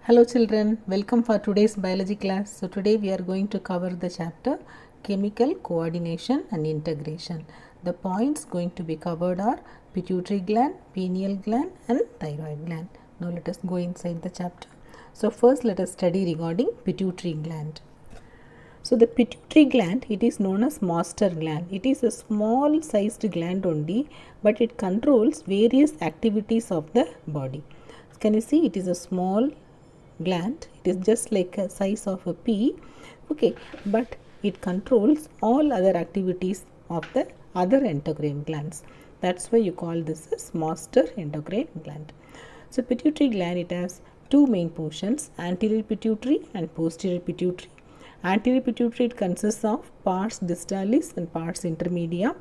Hello children, welcome for today's biology class. So today we are going to cover the chapter chemical coordination and integration. The points going to be covered are pituitary gland, pineal gland and thyroid gland. Now let us go inside the chapter. So first let us study regarding pituitary gland. So the pituitary gland, it is known as master gland. It is a small sized gland only, but it controls various activities of the body. Can you see, it is a small gland. It is just like a size of a pea, okay, but it controls all other activities of the other endocrine glands. That's why you call this as master endocrine gland. So pituitary gland, it has two main portions, anterior pituitary and posterior pituitary. Anterior pituitary, it consists of pars distalis and pars intermedia,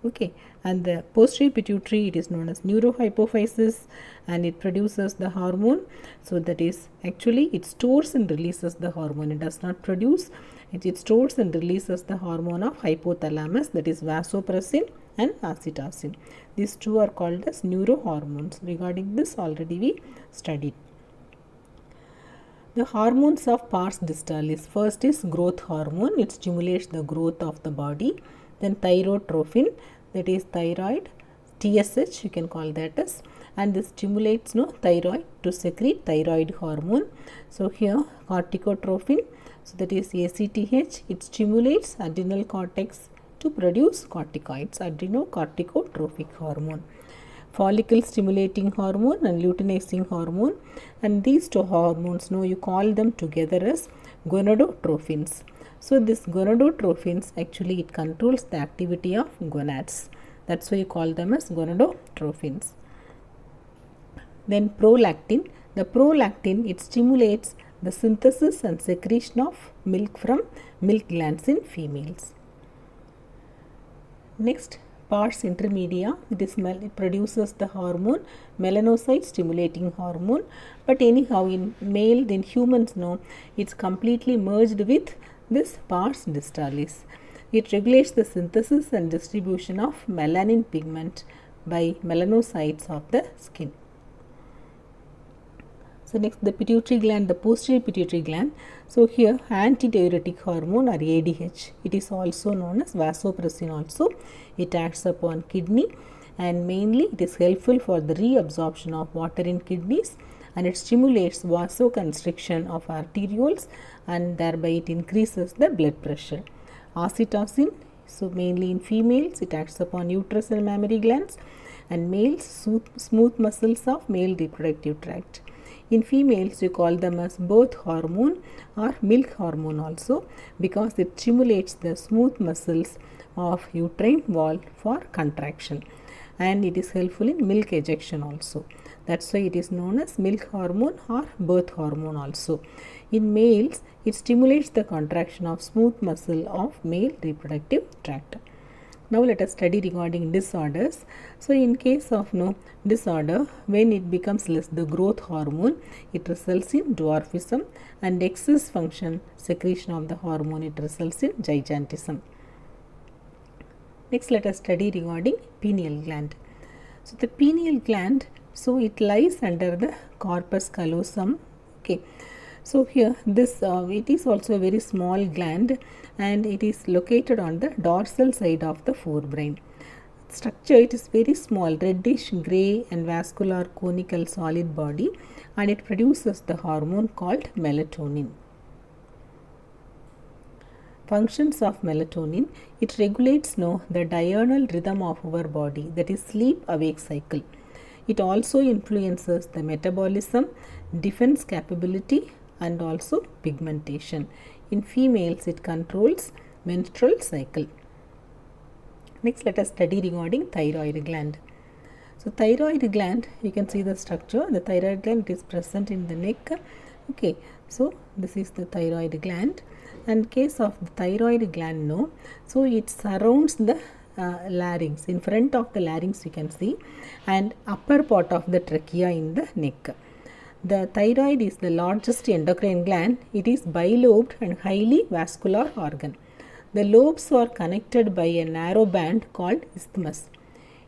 okay, and the posterior pituitary, it is known as neurohypophysis, and it produces the hormone. So that is, actually it stores and releases the hormone. It does not produce, it stores and releases the hormone of hypothalamus, that is vasopressin and oxytocin. These two are called as neurohormones. Regarding this already we studied. The hormones of pars distalis, first is growth hormone, it stimulates the growth of the body. Then thyrotrophin, that is thyroid, TSH you can call that as, and this stimulates thyroid to secrete thyroid hormone. So here corticotrophin, so that is ACTH, it stimulates adrenal cortex to produce corticoids, adrenocorticotrophic hormone. Follicle stimulating hormone and luteinizing hormone, and these two hormones, you call them together as gonadotrophins. So this gonadotrophins, actually it controls the activity of gonads. That's why you call them as gonadotrophins. Then prolactin. The prolactin, it stimulates the synthesis and secretion of milk from milk glands in females. Next, pars intermedia, it produces the hormone melanocyte stimulating hormone, but anyhow in male, in humans, it's completely merged with this pars distalis. It regulates the synthesis and distribution of melanin pigment by melanocytes of the skin. So next, the pituitary gland, the posterior pituitary gland. So here antidiuretic hormone or ADH, it is also known as vasopressin also. It acts upon kidney, and mainly it is helpful for the reabsorption of water in kidneys, and it stimulates vasoconstriction of arterioles, and thereby it increases the blood pressure. Oxytocin, so mainly in females it acts upon uterus and mammary glands, and males smooth muscles of male reproductive tract. In females, you call them as birth hormone or milk hormone also, because it stimulates the smooth muscles of uterine wall for contraction, and it is helpful in milk ejection also. That's why it is known as milk hormone or birth hormone also. In males, it stimulates the contraction of smooth muscle of male reproductive tract. Now let us study regarding disorders. So in case of disorder, when it becomes less the growth hormone, it results in dwarfism, and excess function secretion of the hormone, it results in gigantism. Next, let us study regarding pineal gland. So the pineal gland, so it lies under the corpus callosum, okay. So here this it is also a very small gland, and it is located on the dorsal side of the forebrain. Structure, it is very small, reddish grey and vascular conical solid body, and it produces the hormone called melatonin. Functions of melatonin, it regulates the diurnal rhythm of our body, that is sleep awake cycle. It also influences the metabolism, defense capability, and also pigmentation. In females, it controls menstrual cycle. Next, let us study regarding thyroid gland. So thyroid gland, you can see the structure. The thyroid gland is present in the neck, okay. So this is the thyroid gland, and case of the thyroid gland, so it surrounds the larynx. In front of the larynx you can see, and upper part of the trachea in the neck. The thyroid is the largest endocrine gland. It is bilobed and highly vascular organ. The lobes are connected by a narrow band called isthmus.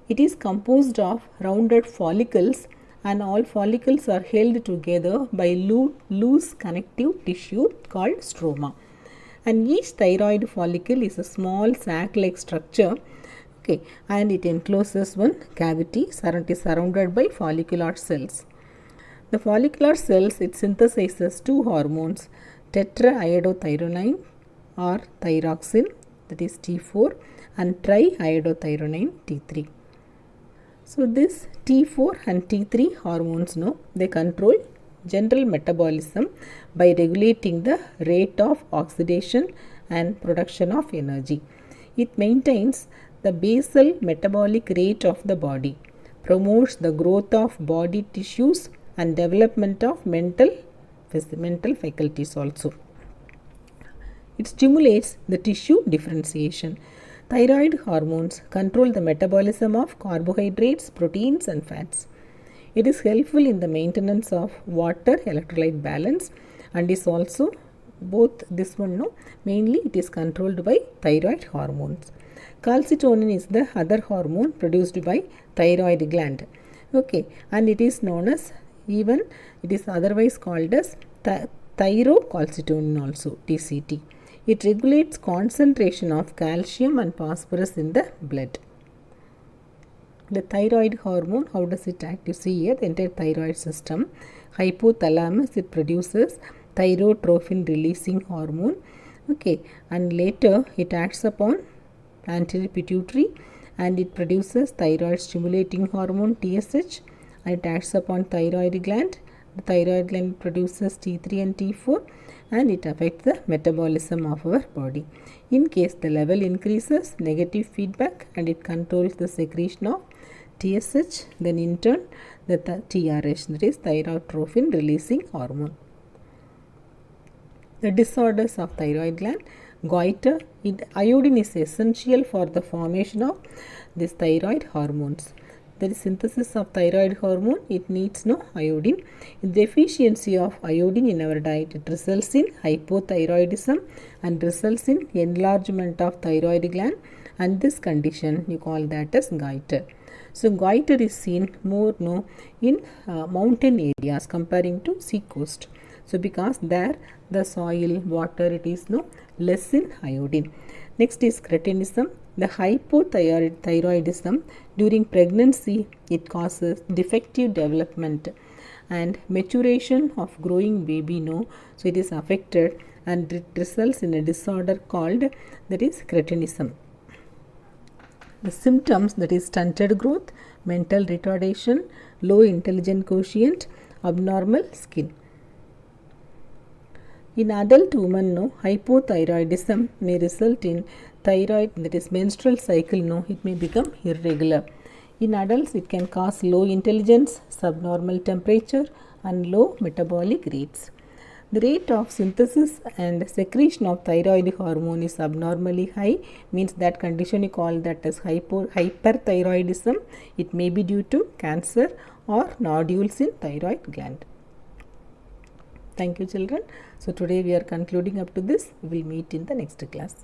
It is composed of rounded follicles and all follicles are held together by loose connective tissue called stroma. And each thyroid follicle is a small sac-like structure, okay, and it encloses one cavity surrounded by follicular cells. The follicular cells, it synthesizes two hormones, tetraiodothyronine or thyroxine, that is T4, and triiodothyronine, T3. So this T4 and T3 hormones, they control general metabolism by regulating the rate of oxidation and production of energy. It maintains the basal metabolic rate of the body, promotes the growth of body tissues and development of mental faculties also. It stimulates the tissue differentiation. Thyroid hormones control the metabolism of carbohydrates, proteins and fats. It is helpful in the maintenance of water electrolyte balance and is also both this one, mainly it is controlled by thyroid hormones. Calcitonin is the other hormone produced by thyroid gland, okay, and it is known as, even it is otherwise called as thyrocalcitonin also, TCT. It regulates concentration of calcium and phosphorus in the blood. The thyroid hormone, how does it act? You see here the entire thyroid system. Hypothalamus, it produces thyrotrophin releasing hormone, okay, and later it acts upon anterior pituitary and it produces thyroid stimulating hormone TSH, and it acts upon thyroid gland. The thyroid gland produces T3 and T4 and it affects the metabolism of our body. In case the level increases, negative feedback, and it controls the secretion of TSH, then in turn the TRH, that is thyrotrophin releasing hormone. The disorders of thyroid gland, goiter, iodine is essential for the formation of these thyroid hormones. The synthesis of thyroid hormone, it needs no iodine. In deficiency of iodine in our diet, it results in hypothyroidism and results in enlargement of thyroid gland, and this condition you call that as goiter. So goiter is seen more in mountain areas comparing to sea coast. So because there the soil, water, it is less in iodine. Next is cretinism. The hypothyroidism during pregnancy, it causes defective development and maturation of growing baby, so it is affected and it results in a disorder called, that is cretinism. The symptoms, that is stunted growth, mental retardation, low intelligence quotient, abnormal skin. In adult women, hypothyroidism may result in thyroid, that is menstrual cycle, it may become irregular. In adults, it can cause low intelligence, subnormal temperature and low metabolic rates. The rate of synthesis and secretion of thyroid hormone is abnormally high, means that condition you call that as hyperthyroidism. It may be due to cancer or nodules in thyroid gland. Thank you, children. So today we are concluding up to this. We will meet in the next class.